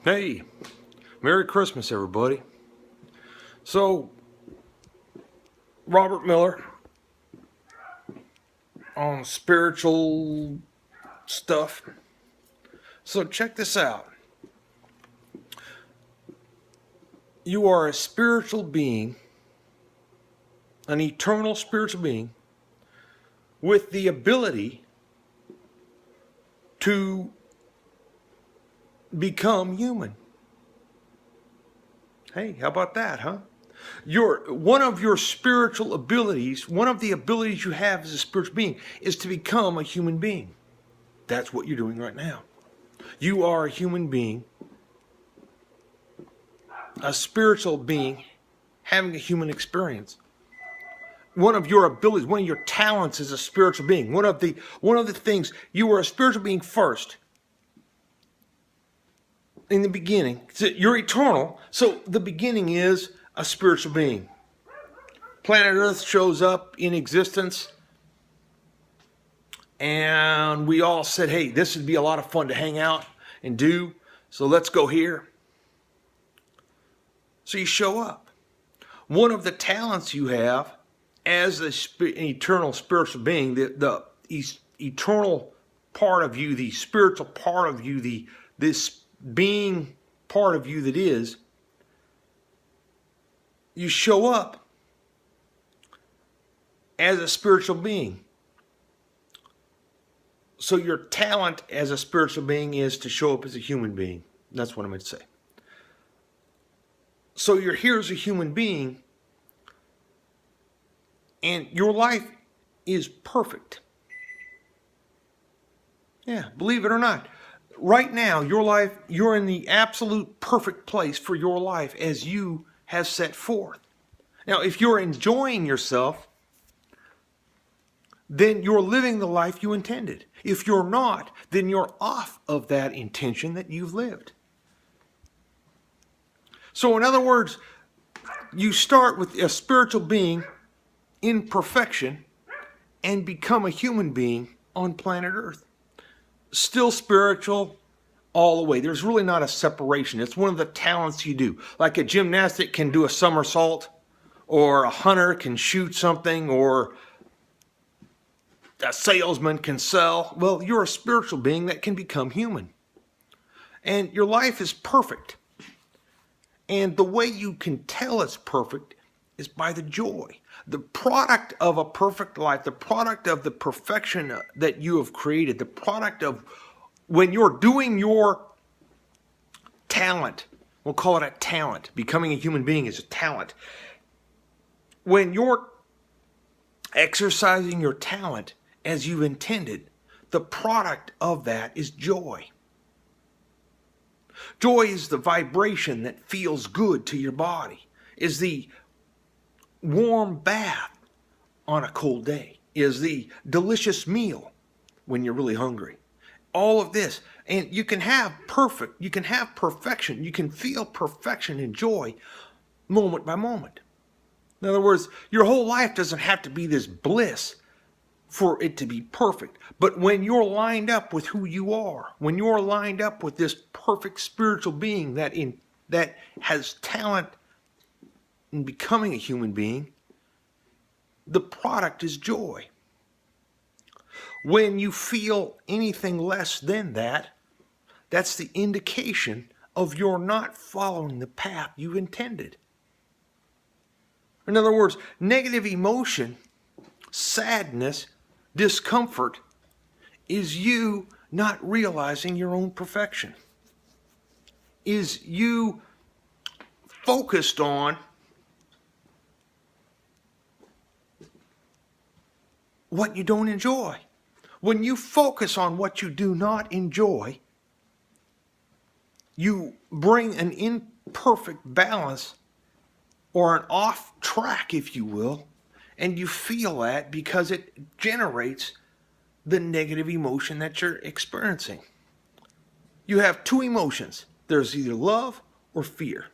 Hey, Merry Christmas, everybody. So, Robert Miller on spiritual stuff. So, check this out. You are a spiritual being, an eternal spiritual being, with the ability to become human. Hey, how about that, huh? One of your spiritual abilities, one of the abilities you have as a spiritual being is to become a human being. That's what you're doing right now. You are a human being, a spiritual being, having a human experience. One of your abilities, one of your talents as a spiritual being, one of the things, you are a spiritual being first. In the beginning, you're eternal, so the beginning is a spiritual being. Planet Earth shows up in existence, and we all said, hey, this would be a lot of fun to hang out and do, so let's go here. So you show up. One of the talents you have as an eternal spiritual being, the eternal part of you, the spiritual part of you, this being part of you that is, you show up as a spiritual being. So your talent as a spiritual being is to show up as a human being. That's what I meant to say. So you're here as a human being, and your life is perfect. Yeah, believe it or not. Right now, your life, you're in the absolute perfect place for your life as you have set forth. Now, if you're enjoying yourself, then you're living the life you intended. If you're not, then you're off of that intention that you've lived. So in other words, you start with a spiritual being in perfection and become a human being on planet Earth. Still spiritual all the way. There's really not a separation. It's one of the talents you do. Like a gymnastic can do a somersault, or a hunter can shoot something, or a salesman can sell. Well, you're a spiritual being that can become human. And your life is perfect. And the way you can tell it's perfect is by the joy. The product of a perfect life, the product of the perfection that you have created, the product of when you're doing your talent, we'll call it a talent. Becoming a human being is a talent. When you're exercising your talent as you've intended, the product of that is joy. Joy is the vibration that feels good to your body, is the warm bath on a cold day, is the delicious meal when you're really hungry. All of this, and you can have perfection, you can feel perfection and joy moment by moment. In other words, your whole life doesn't have to be this bliss for it to be perfect. But when you're lined up with who you are, when you're lined up with this perfect spiritual being that has talent in becoming a human being, the product is joy. When you feel anything less than that, that's the indication of you're not following the path you intended. In other words, negative emotion, sadness, discomfort is you not realizing your own perfection. Is you focused on what you don't enjoy. When you focus on what you do not enjoy, you bring an imperfect balance or an off track, if you will, and you feel that because it generates the negative emotion that you're experiencing. You have two emotions. There's either love or fear,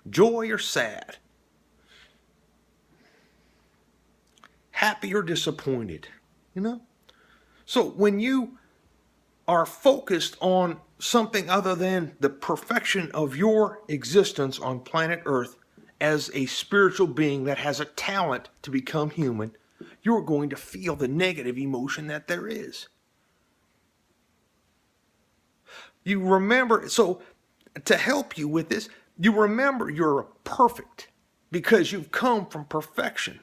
joy or sad, happy or disappointed, you know? So when you are focused on something other than the perfection of your existence on planet Earth as a spiritual being that has a talent to become human, you're going to feel the negative emotion that there is. You remember, so to help you with this, you remember you're perfect because you've come from perfection.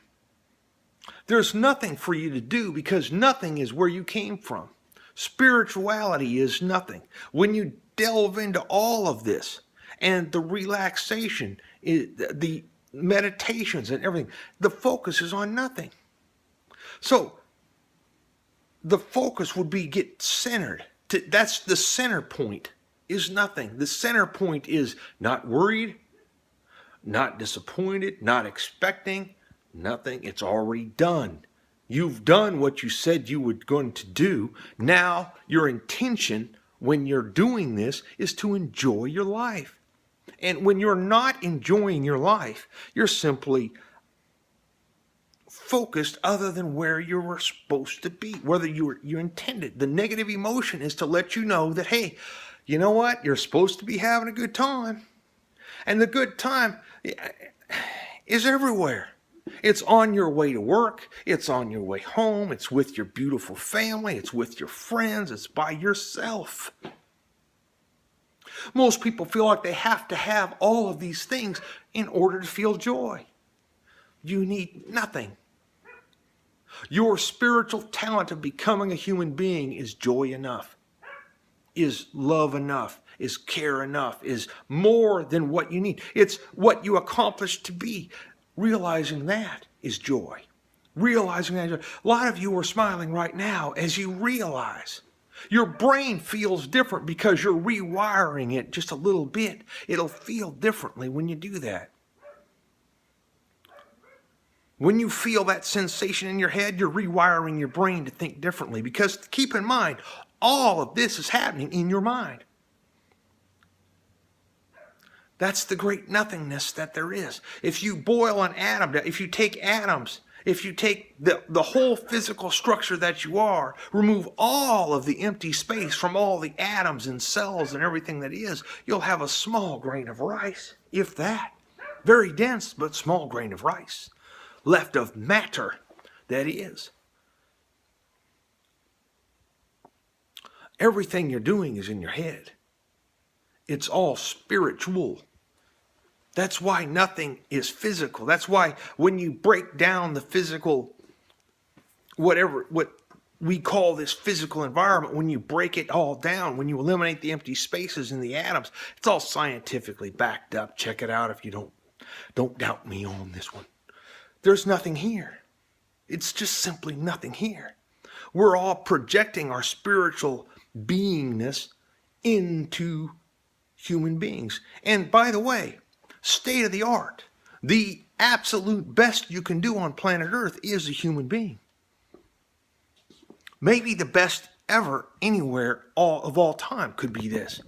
There's nothing for you to do because nothing is where you came from. Spirituality is nothing. When you delve into all of this and the relaxation, the meditations and everything, the focus is on nothing. So the focus would be get centered. That's the center point, is nothing. The center point is not worried, not disappointed, not expecting, nothing. It's already done. You've done what you said you were going to do. Now your intention when you're doing this is to enjoy your life. And when you're not enjoying your life, you're simply focused other than where you were supposed to be, whether you intended. The negative emotion is to let you know that, hey, you know what? You're supposed to be having a good time. And the good time is everywhere. It's on your way to work. It's on your way home. It's with your beautiful family. It's with your friends. It's by yourself. Most people feel like they have to have all of these things in order to feel joy. You need nothing. Your spiritual talent of becoming a human being is joy enough, is love enough, is care enough, is more than what you need. It's what you accomplish to be. Realizing that is joy. Realizing that. A lot of you are smiling right now as you realize. Your brain feels different because you're rewiring it just a little bit. It'll feel differently when you do that. When you feel that sensation in your head, you're rewiring your brain to think differently. Because keep in mind, all of this is happening in your mind. That's the great nothingness that there is. If you boil an atom, if you take atoms, if you take the whole physical structure that you are, remove all of the empty space from all the atoms and cells and everything that is, you'll have a small grain of rice, if that. Very dense, but small grain of rice, left of matter that is. Everything you're doing is in your head. It's all spiritual. That's why nothing is physical. That's why when you break down the physical, what we call this physical environment, when you break it all down, when you eliminate the empty spaces in the atoms, it's all scientifically backed up. Check it out if you don't doubt me on this one. There's nothing here. It's just simply nothing here. We're all projecting our spiritual beingness into human beings. And by the way, state of the art, the absolute best you can do on planet Earth is a human being. Maybe the best ever anywhere of all time could be this.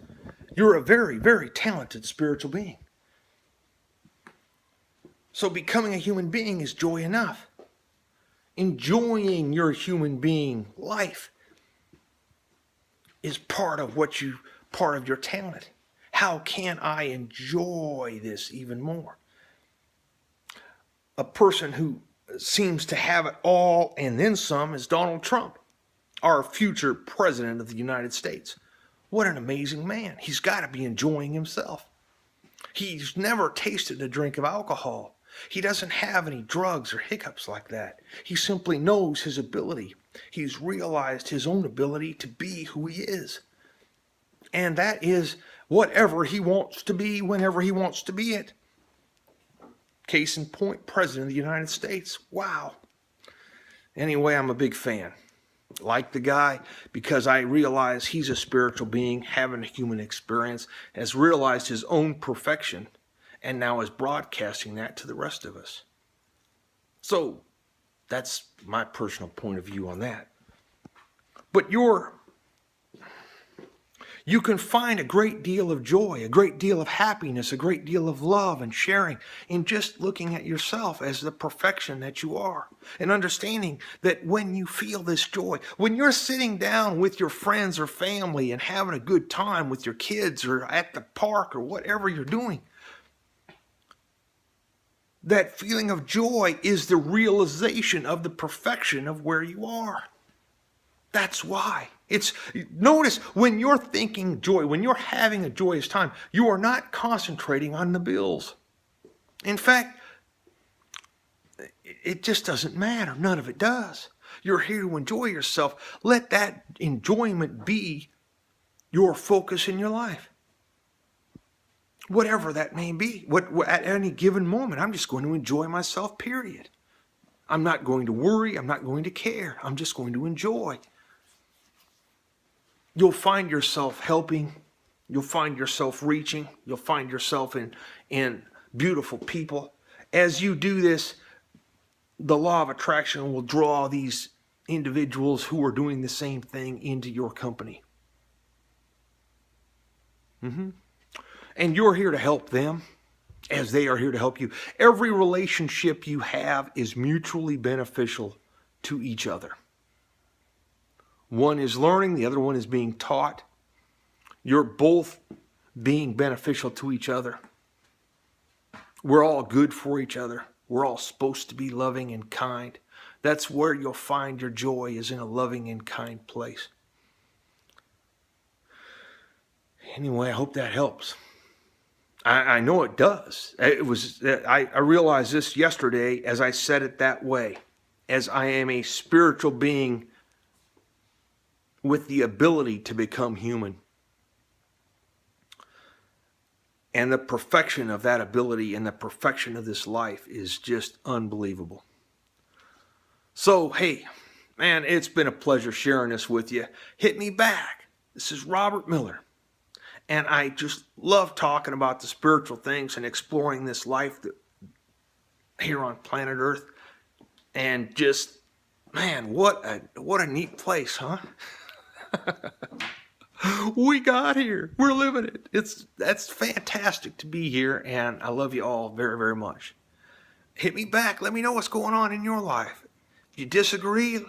You're a very, very talented spiritual being. So becoming a human being is joy enough. Enjoying your human being life is part of your talent. How can I enjoy this even more? A person who seems to have it all and then some is Donald Trump, our future president of the United States. What an amazing man. He's got to be enjoying himself. He's never tasted a drink of alcohol. He doesn't have any drugs or hiccups like that. He simply knows his ability. He's realized his own ability to be who he is. And that is whatever he wants to be whenever he wants to be it. Case in point, President of the United States. Wow. Anyway, I'm a big fan. Like the guy because I realize he's a spiritual being having a human experience, has realized his own perfection, and now is broadcasting that to the rest of us. So that's my personal point of view on that. But your You can find a great deal of joy, a great deal of happiness, a great deal of love and sharing in just looking at yourself as the perfection that you are. And understanding that when you feel this joy, when you're sitting down with your friends or family and having a good time with your kids or at the park or whatever you're doing, that feeling of joy is the realization of the perfection of where you are. That's why. Notice when you're thinking joy, when you're having a joyous time, you are not concentrating on the bills. In fact, it just doesn't matter. None of it does. You're here to enjoy yourself. Let that enjoyment be your focus in your life. Whatever that may be. At any given moment, I'm just going to enjoy myself, period. I'm not going to worry. I'm not going to care. I'm just going to enjoy. You'll find yourself helping. You'll find yourself reaching. You'll find yourself in beautiful people. As you do this, the law of attraction will draw these individuals who are doing the same thing into your company. And you're here to help them as they are here to help you. Every relationship you have is mutually beneficial to each other. One is learning, the other one is being taught. You're both being beneficial to each other. We're all good for each other. We're all supposed to be loving and kind. That's where you'll find your joy, is in a loving and kind place. Anyway, I hope that helps. I know it does. I realized this yesterday as I said it that way. As I am a spiritual being with the ability to become human. And the perfection of that ability and the perfection of this life is just unbelievable. So, hey, man, it's been a pleasure sharing this with you. Hit me back. This is Robert Miller. And I just love talking about the spiritual things and exploring this life here on planet Earth. And just, man, what a neat place, huh? We got here. We're living it. That's fantastic to be here, and I love you all very, very much. Hit me back. Let me know what's going on in your life. If you disagree,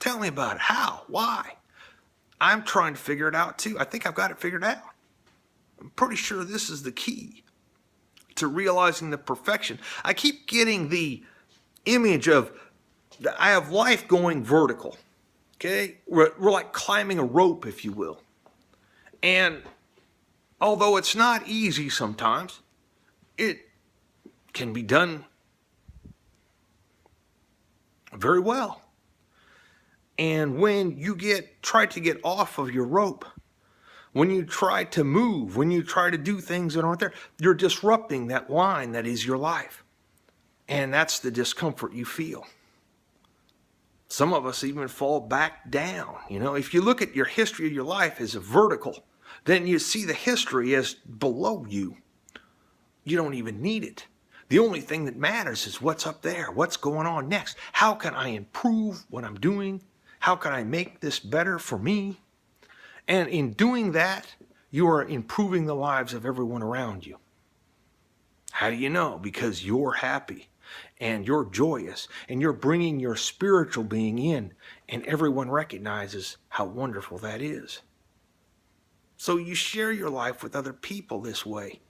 tell me about it. How? Why? I'm trying to figure it out too. I think I've got it figured out. I'm pretty sure this is the key to realizing the perfection. I keep getting the image of I have life going vertical. Okay, we're like climbing a rope, if you will. And although it's not easy sometimes, it can be done very well. And when you try to get off of your rope, when you try to move, when you try to do things that aren't there, you're disrupting that line that is your life. And that's the discomfort you feel. Some of us even fall back down. You know, if you look at your history of your life as a vertical, then you see the history as below you. You don't even need it. The only thing that matters is what's up there, what's going on next. How can I improve what I'm doing? How can I make this better for me? And in doing that, you are improving the lives of everyone around you. How do you know? Because you're happy. And you're joyous, and you're bringing your spiritual being in, and everyone recognizes how wonderful that is. So you share your life with other people this way.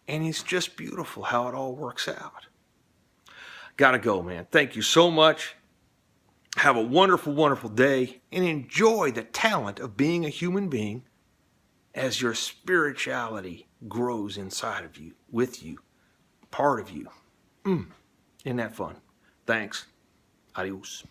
And it's just beautiful how it all works out. Gotta go, man. Thank you so much. Have a wonderful, wonderful day, and enjoy the talent of being a human being as your spirituality grows inside of you, with you. Part of you. Isn't that fun? Thanks. Adios.